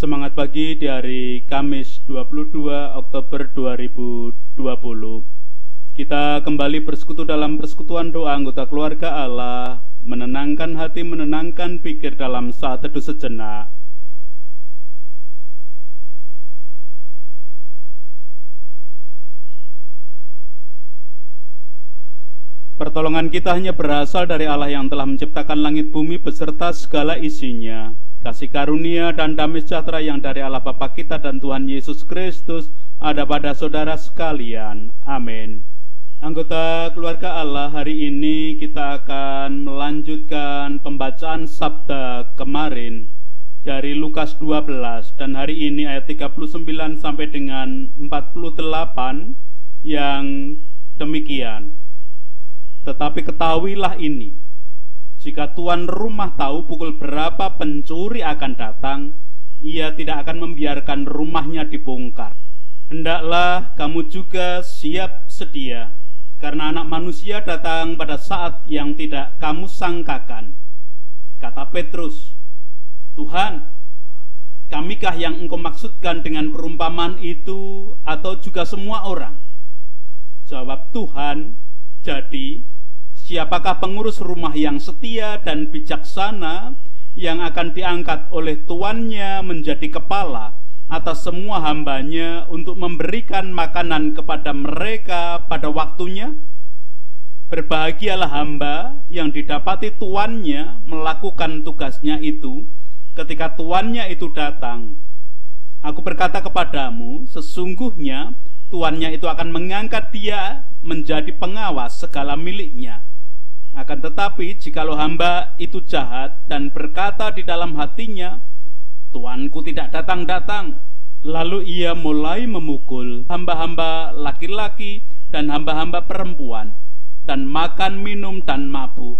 Semangat pagi di hari Kamis 22 Oktober 2020. Kita kembali bersekutu dalam persekutuan doa anggota keluarga Allah, menenangkan hati, menenangkan pikir dalam saat teduh sejenak. Pertolongan kita hanya berasal dari Allah yang telah menciptakan langit bumi beserta segala isinya. Kasih karunia dan damai sejahtera yang dari Allah Bapa kita dan Tuhan Yesus Kristus ada pada saudara sekalian. Amin. Anggota keluarga Allah, hari ini kita akan melanjutkan pembacaan sabda kemarin dari Lukas 12, dan hari ini ayat 39 sampai dengan 48 yang demikian. Tetapi ketahuilah ini, jika tuan rumah tahu pukul berapa pencuri akan datang, ia tidak akan membiarkan rumahnya dibongkar. Hendaklah kamu juga siap sedia, karena Anak Manusia datang pada saat yang tidak kamu sangkakan. Kata Petrus, Tuhan, kamikah yang engkau maksudkan dengan perumpamaan itu, atau juga semua orang? Jawab Tuhan, jadi siapakah pengurus rumah yang setia dan bijaksana yang akan diangkat oleh tuannya menjadi kepala atas semua hambanya untuk memberikan makanan kepada mereka pada waktunya? Berbahagialah hamba yang didapati tuannya melakukan tugasnya itu ketika tuannya itu datang. Aku berkata kepadamu, sesungguhnya tuannya itu akan mengangkat dia menjadi pengawas segala miliknya. Akan tetapi jikalau hamba itu jahat dan berkata di dalam hatinya, tuanku tidak datang-datang, lalu ia mulai memukul hamba-hamba laki-laki dan hamba-hamba perempuan, dan makan, minum, dan mabuk,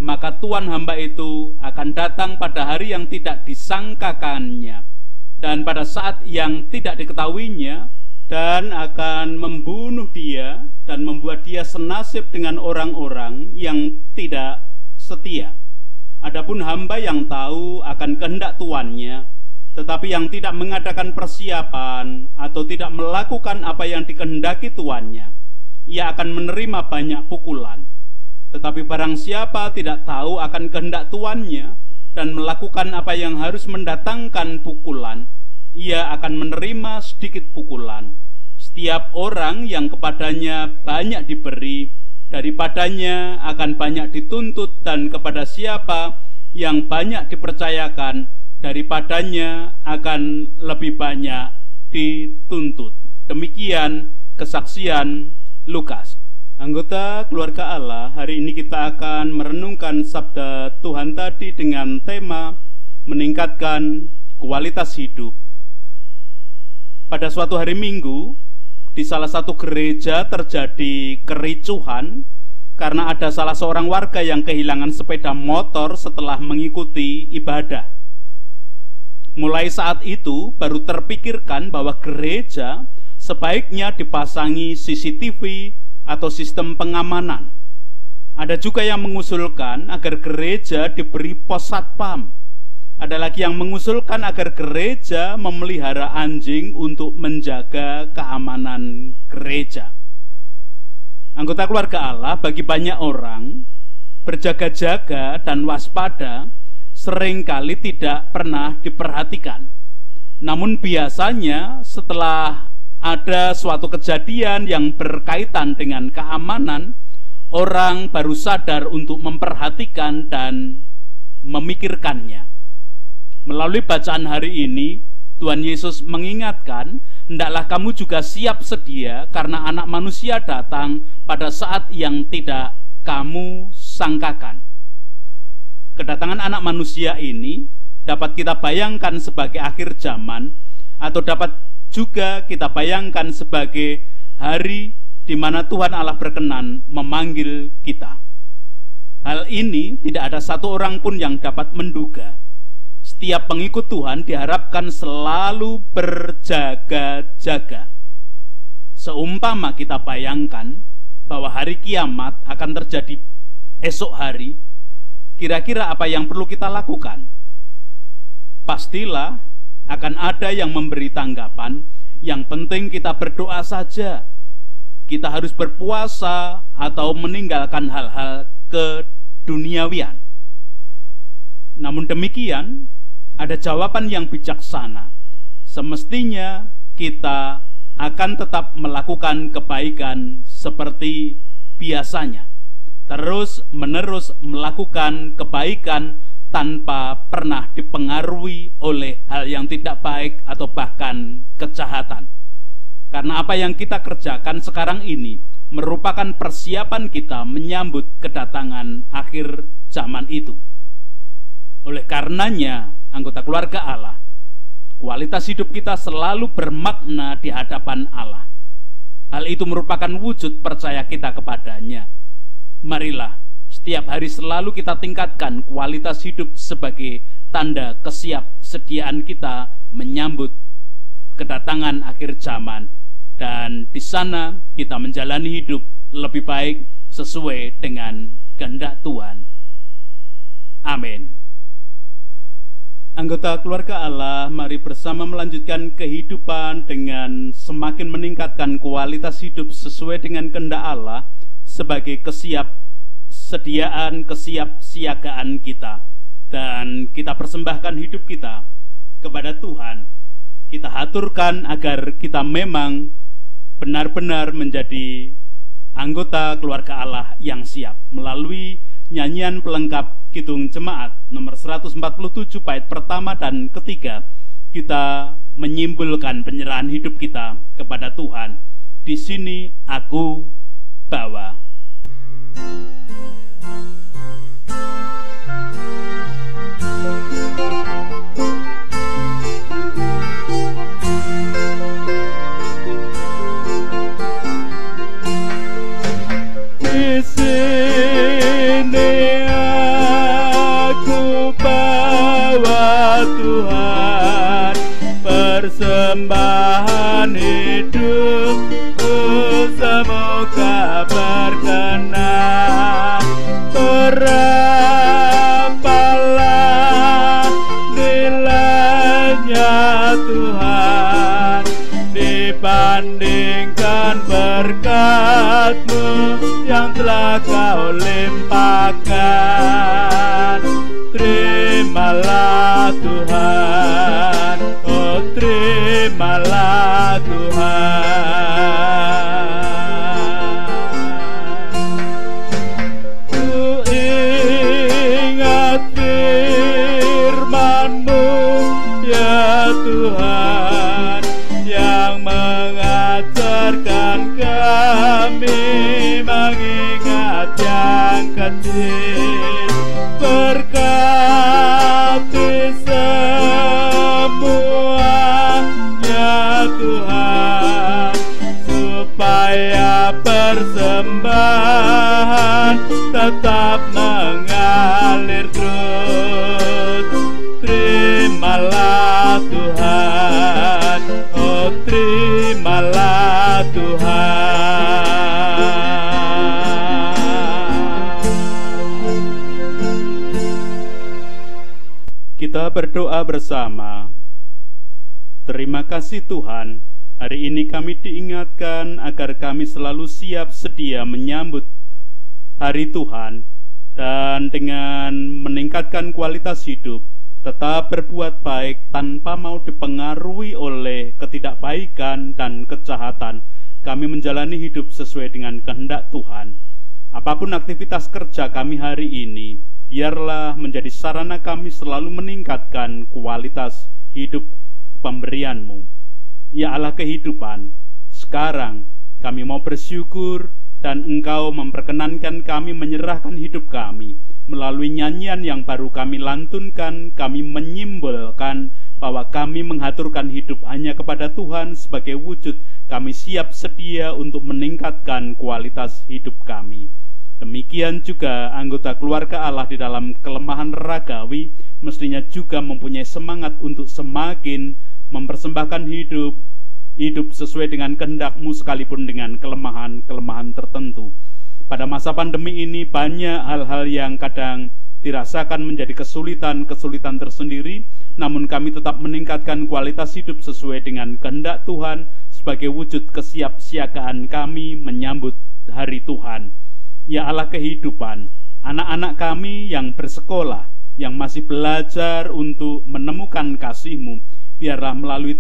maka tuan hamba itu akan datang pada hari yang tidak disangkakannya dan pada saat yang tidak diketahuinya, dan akan membunuh dia dan membuat dia senasib dengan orang-orang yang tidak setia. Adapun hamba yang tahu akan kehendak tuannya, tetapi yang tidak mengadakan persiapan atau tidak melakukan apa yang dikehendaki tuannya, ia akan menerima banyak pukulan. Tetapi barang siapa tidak tahu akan kehendak tuannya dan melakukan apa yang harus mendatangkan pukulan, ia akan menerima sedikit pukulan. Setiap orang yang kepadanya banyak diberi, daripadanya akan banyak dituntut, dan kepada siapa yang banyak dipercayakan, daripadanya akan lebih banyak dituntut. Demikian kesaksian Lukas. Anggota keluarga Allah, hari ini kita akan merenungkan sabda Tuhan tadi dengan tema meningkatkan kualitas hidup. Pada suatu hari Minggu, di salah satu gereja terjadi kericuhan karena ada salah seorang warga yang kehilangan sepeda motor setelah mengikuti ibadah. Mulai saat itu baru terpikirkan bahwa gereja sebaiknya dipasangi CCTV atau sistem pengamanan. Ada juga yang mengusulkan agar gereja diberi pos satpam. Ada lagi yang mengusulkan agar gereja memelihara anjing untuk menjaga keamanan gereja. Anggota keluarga Allah, bagi banyak orang, berjaga-jaga dan waspada seringkali tidak pernah diperhatikan. Namun biasanya setelah ada suatu kejadian yang berkaitan dengan keamanan, orang baru sadar untuk memperhatikan dan memikirkannya. Melalui bacaan hari ini, Tuhan Yesus mengingatkan, hendaklah kamu juga siap sedia karena Anak Manusia datang pada saat yang tidak kamu sangkakan. Kedatangan Anak Manusia ini dapat kita bayangkan sebagai akhir zaman, atau dapat juga kita bayangkan sebagai hari di mana Tuhan Allah berkenan memanggil kita. Hal ini tidak ada satu orang pun yang dapat menduga. Setiap pengikut Tuhan diharapkan selalu berjaga-jaga. Seumpama kita bayangkan bahwa hari kiamat akan terjadi esok hari, kira-kira apa yang perlu kita lakukan? Pastilah akan ada yang memberi tanggapan. Yang penting kita berdoa saja. Kita harus berpuasa atau meninggalkan hal-hal keduniawian. Namun demikian, ada jawaban yang bijaksana. Semestinya kita akan tetap melakukan kebaikan seperti biasanya. Terus menerus melakukan kebaikan tanpa pernah dipengaruhi oleh hal yang tidak baik atau bahkan kejahatan. Karena apa yang kita kerjakan sekarang ini merupakan persiapan kita menyambut kedatangan akhir zaman itu. Oleh karenanya, anggota keluarga Allah, kualitas hidup kita selalu bermakna di hadapan Allah. Hal itu merupakan wujud percaya kita kepadanya. Marilah setiap hari selalu kita tingkatkan kualitas hidup sebagai tanda kesiapsediaan kita menyambut kedatangan akhir zaman, dan di sana kita menjalani hidup lebih baik sesuai dengan kehendak Tuhan. Amin. Anggota keluarga Allah, mari bersama melanjutkan kehidupan dengan semakin meningkatkan kualitas hidup sesuai dengan kehendak Allah sebagai kesiapsiagaan kita, dan kita persembahkan hidup kita kepada Tuhan. Kita haturkan agar kita memang benar-benar menjadi anggota keluarga Allah yang siap melalui nyanyian pelengkap Kidung Jemaat nomor 147 bait pertama dan ketiga. Kita menyimpulkan penyerahan hidup kita kepada Tuhan. Di sini aku bawa. Di sini aku bawa Tuhan, persembahan hidupku semoga berkenan. Berapalah nilainya Tuhan dibandingkan berkat-Mu yang telah Kau limpahkan. Terimalah Tuhan, oh terimalah Tuhan. Ku ingat firman-Mu ya Tuhan, yang mengajarkan kami mengingat yang kecil. Berkati semuanya Tuhan, supaya persembahan tetap mengalir terus. Terimalah Tuhan, oh terimalah Tuhan. Kita berdoa bersama. Terima kasih Tuhan, hari ini kami diingatkan agar kami selalu siap sedia menyambut hari Tuhan, dan dengan meningkatkan kualitas hidup, tetap berbuat baik tanpa mau dipengaruhi oleh ketidakbaikan dan kejahatan. Kami menjalani hidup sesuai dengan kehendak Tuhan. Apapun aktivitas kerja kami hari ini, biarlah menjadi sarana kami selalu meningkatkan kualitas hidup pemberian-Mu. Ya Allah kehidupan, sekarang kami mau bersyukur dan Engkau memperkenankan kami menyerahkan hidup kami. Melalui nyanyian yang baru kami lantunkan, kami menyimbolkan bahwa kami menghaturkan hidup hanya kepada Tuhan sebagai wujud kami siap sedia untuk meningkatkan kualitas hidup kami. Demikian juga anggota keluarga Allah di dalam kelemahan ragawi mestinya juga mempunyai semangat untuk semakin mempersembahkan hidup sesuai dengan kehendak-Mu sekalipun dengan kelemahan-kelemahan tertentu. Pada masa pandemi ini banyak hal-hal yang kadang dirasakan menjadi kesulitan-kesulitan tersendiri, namun kami tetap meningkatkan kualitas hidup sesuai dengan kehendak Tuhan sebagai wujud kesiapsiagaan kami menyambut hari Tuhan. Ya Allah kehidupan, anak-anak kami yang bersekolah, yang masih belajar untuk menemukan kasih-Mu, biarlah melalui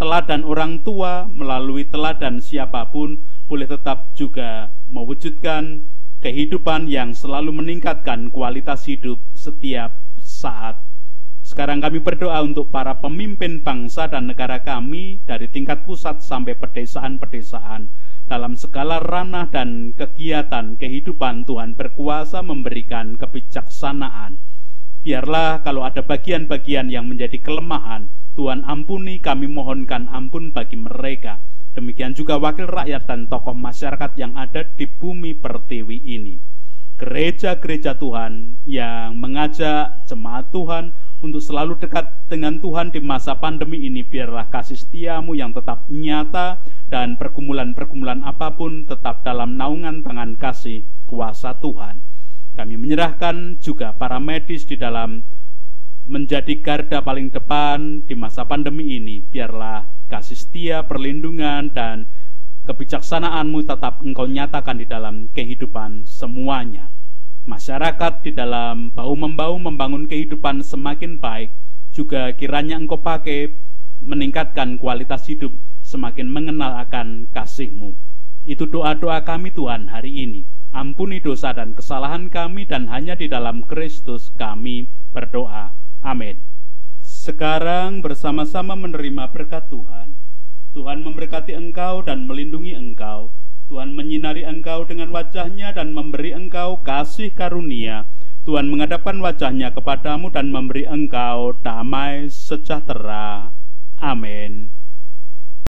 teladan orang tua, melalui teladan siapapun, boleh tetap juga mewujudkan kehidupan yang selalu meningkatkan kualitas hidup setiap saat. Sekarang kami berdoa untuk para pemimpin bangsa dan negara kami dari tingkat pusat sampai pedesaan-pedesaan. Dalam segala ranah dan kegiatan kehidupan, Tuhan berkuasa memberikan kebijaksanaan. Biarlah kalau ada bagian-bagian yang menjadi kelemahan, Tuhan ampuni, kami mohonkan ampun bagi mereka. Demikian juga wakil rakyat dan tokoh masyarakat yang ada di bumi pertiwi ini. Gereja-gereja Tuhan yang mengajak jemaat Tuhan untuk selalu dekat dengan Tuhan di masa pandemi ini, biarlah kasih setia-Mu yang tetap nyata dan pergumulan-pergumulan apapun tetap dalam naungan tangan kasih kuasa Tuhan. Kami menyerahkan juga para medis di dalam menjadi garda paling depan di masa pandemi ini. Biarlah kasih setia, perlindungan, dan kebijaksanaan-Mu tetap Engkau nyatakan di dalam kehidupan semuanya. Masyarakat di dalam bahu-membahu membangun kehidupan semakin baik, juga kiranya Engkau pakai meningkatkan kualitas hidup, semakin mengenal akan kasih-Mu. Itu doa-doa kami Tuhan hari ini. Ampuni dosa dan kesalahan kami, dan hanya di dalam Kristus kami berdoa. Amin. Sekarang bersama-sama menerima berkat Tuhan. Tuhan memberkati engkau dan melindungi engkau. Tuhan menyinari engkau dengan wajah-Nya dan memberi engkau kasih karunia. Tuhan menghadapkan wajah-Nya kepadamu dan memberi engkau damai sejahtera.